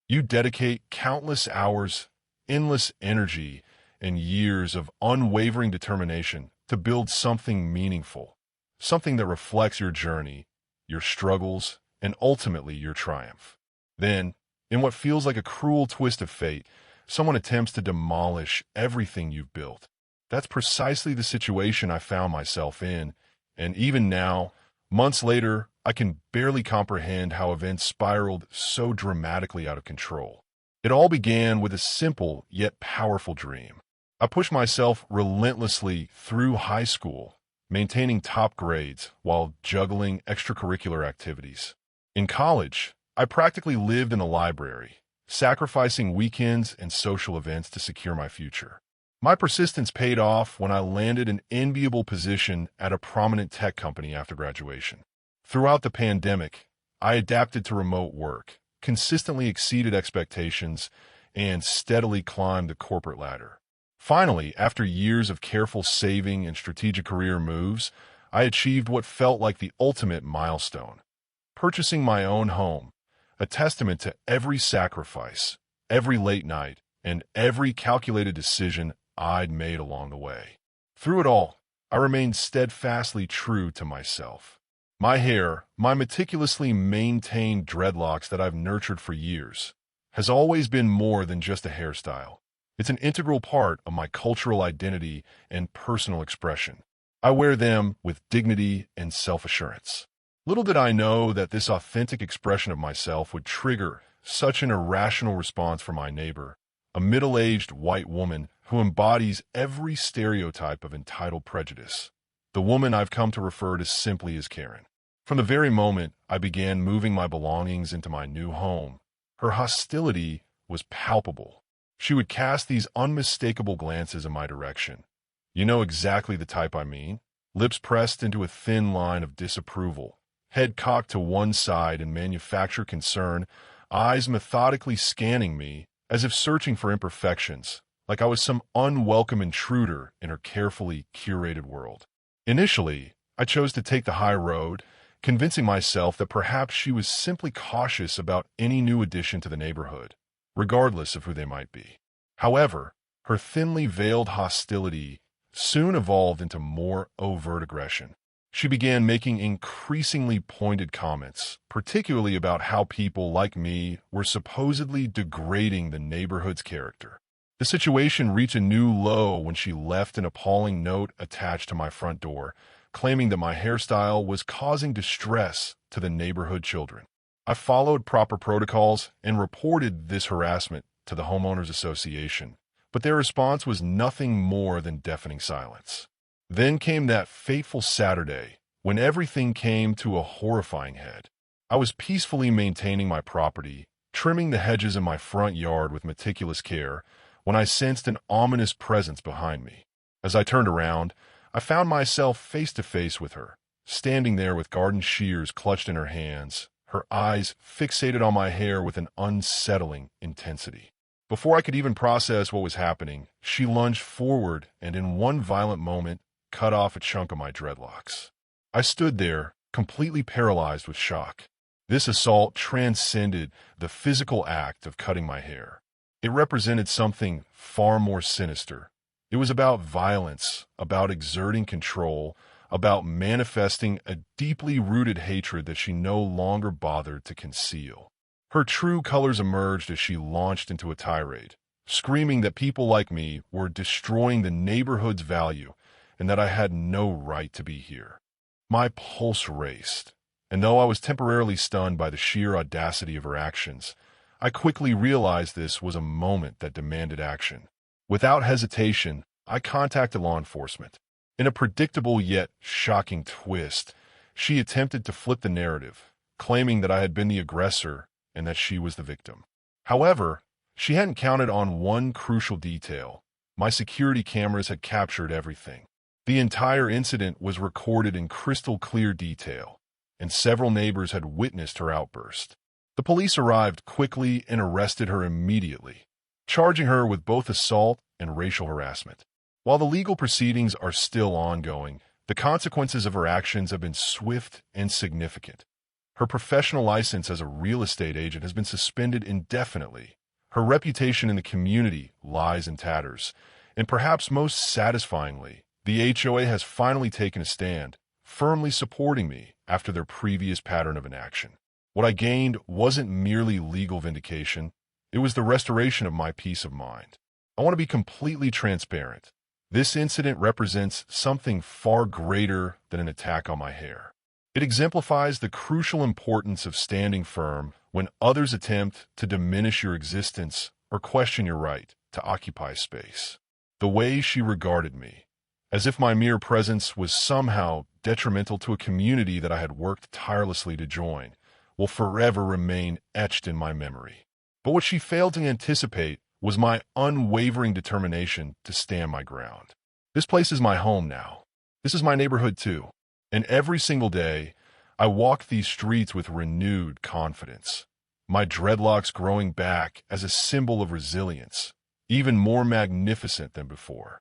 You dedicate countless hours, endless energy, and years of unwavering determination to build something meaningful, something that reflects your journey, your struggles, and ultimately your triumph. Then, in what feels like a cruel twist of fate, someone attempts to demolish everything you've built. That's precisely the situation I found myself in, and even now, months later, I can barely comprehend how events spiraled so dramatically out of control. It all began with a simple yet powerful dream. I pushed myself relentlessly through high school, maintaining top grades while juggling extracurricular activities. In college, I practically lived in a library, sacrificing weekends and social events to secure my future. My persistence paid off when I landed an enviable position at a prominent tech company after graduation. Throughout the pandemic, I adapted to remote work, consistently exceeded expectations, and steadily climbed the corporate ladder. Finally, after years of careful saving and strategic career moves, I achieved what felt like the ultimate milestone: purchasing my own home, a testament to every sacrifice, every late night, and every calculated decision I'd made along the way. Through it all, I remained steadfastly true to myself. My hair, my meticulously maintained dreadlocks that I've nurtured for years, has always been more than just a hairstyle. It's an integral part of my cultural identity and personal expression. I wear them with dignity and self-assurance. Little did I know that this authentic expression of myself would trigger such an irrational response from my neighbor, a middle-aged white woman who embodies every stereotype of entitled prejudice. The woman I've come to refer to simply as Karen. From the very moment I began moving my belongings into my new home, her hostility was palpable. She would cast these unmistakable glances in my direction. You know exactly the type I mean. Lips pressed into a thin line of disapproval, head cocked to one side in manufactured concern, eyes methodically scanning me as if searching for imperfections, like I was some unwelcome intruder in her carefully curated world. Initially, I chose to take the high road, convincing myself that perhaps she was simply cautious about any new addition to the neighborhood, regardless of who they might be. However, her thinly veiled hostility soon evolved into more overt aggression. She began making increasingly pointed comments, particularly about how people like me were supposedly degrading the neighborhood's character. The situation reached a new low when she left an appalling note attached to my front door, claiming that my hairstyle was causing distress to the neighborhood children. I followed proper protocols and reported this harassment to the homeowners association, but their response was nothing more than deafening silence. Then came that fateful Saturday, when everything came to a horrifying head. I was peacefully maintaining my property, trimming the hedges in my front yard with meticulous care, when I sensed an ominous presence behind me. As I turned around, I found myself face to face with her, standing there with garden shears clutched in her hands, her eyes fixated on my hair with an unsettling intensity. Before I could even process what was happening, she lunged forward and in one violent moment cut off a chunk of my dreadlocks. I stood there, completely paralyzed with shock. This assault transcended the physical act of cutting my hair. It represented something far more sinister. It was about violence, about exerting control, about manifesting a deeply rooted hatred that she no longer bothered to conceal. Her true colors emerged as she launched into a tirade, screaming that people like me were destroying the neighborhood's value and that I had no right to be here. My pulse raced, and though I was temporarily stunned by the sheer audacity of her actions, I quickly realized this was a moment that demanded action. Without hesitation, I contacted law enforcement. In a predictable yet shocking twist, she attempted to flip the narrative, claiming that I had been the aggressor and that she was the victim. However, she hadn't counted on one crucial detail. My security cameras had captured everything. The entire incident was recorded in crystal clear detail, and several neighbors had witnessed her outburst. The police arrived quickly and arrested her immediately, charging her with both assault and racial harassment. While the legal proceedings are still ongoing, the consequences of her actions have been swift and significant. Her professional license as a real estate agent has been suspended indefinitely. Her reputation in the community lies in tatters. And perhaps most satisfyingly, the HOA has finally taken a stand, firmly supporting me after their previous pattern of inaction. What I gained wasn't merely legal vindication, it was the restoration of my peace of mind. I want to be completely transparent. This incident represents something far greater than an attack on my hair. It exemplifies the crucial importance of standing firm when others attempt to diminish your existence or question your right to occupy space. The way she regarded me, as if my mere presence was somehow detrimental to a community that I had worked tirelessly to join, will forever remain etched in my memory. But what she failed to anticipate was my unwavering determination to stand my ground. This place is my home now. This is my neighborhood too. And every single day, I walk these streets with renewed confidence. My dreadlocks growing back as a symbol of resilience, even more magnificent than before.